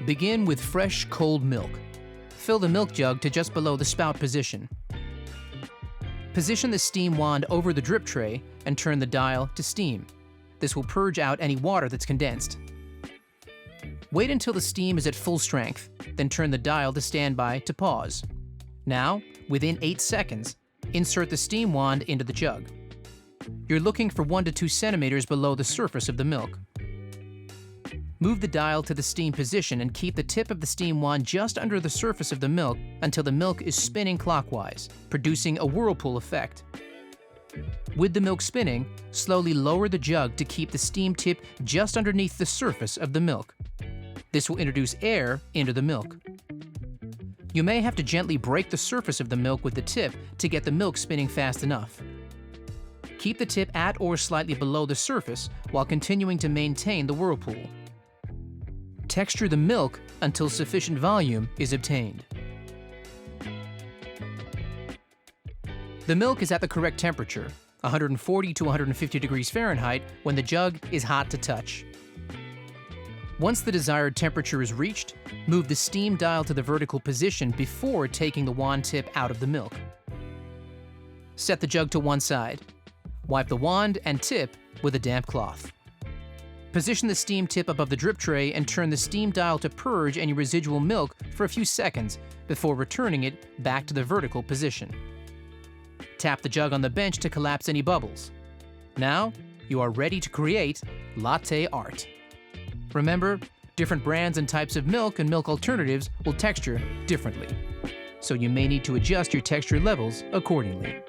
Begin with fresh, cold milk. Fill the milk jug to just below the spout position. Position the steam wand over the drip tray and turn the dial to steam. This will purge out any water that's condensed. Wait until the steam is at full strength, then turn the dial to standby to pause. Now, within 8 seconds, insert the steam wand into the jug. You're looking for 1 to 2 centimeters below the surface of the milk. Move the dial to the steam position and keep the tip of the steam wand just under the surface of the milk until the milk is spinning clockwise, producing a whirlpool effect. With the milk spinning, slowly lower the jug to keep the steam tip just underneath the surface of the milk. This will introduce air into the milk. You may have to gently break the surface of the milk with the tip to get the milk spinning fast enough. Keep the tip at or slightly below the surface while continuing to maintain the whirlpool. Texture the milk until sufficient volume is obtained. The milk is at the correct temperature, 140 to 150 degrees Fahrenheit, when the jug is hot to touch. Once the desired temperature is reached, move the steam dial to the vertical position before taking the wand tip out of the milk. Set the jug to one side. Wipe the wand and tip with a damp cloth. Position the steam tip above the drip tray and turn the steam dial to purge any residual milk for a few seconds before returning it back to the vertical position. Tap the jug on the bench to collapse any bubbles. Now, you are ready to create latte art. Remember, different brands and types of milk and milk alternatives will texture differently, so you may need to adjust your texture levels accordingly.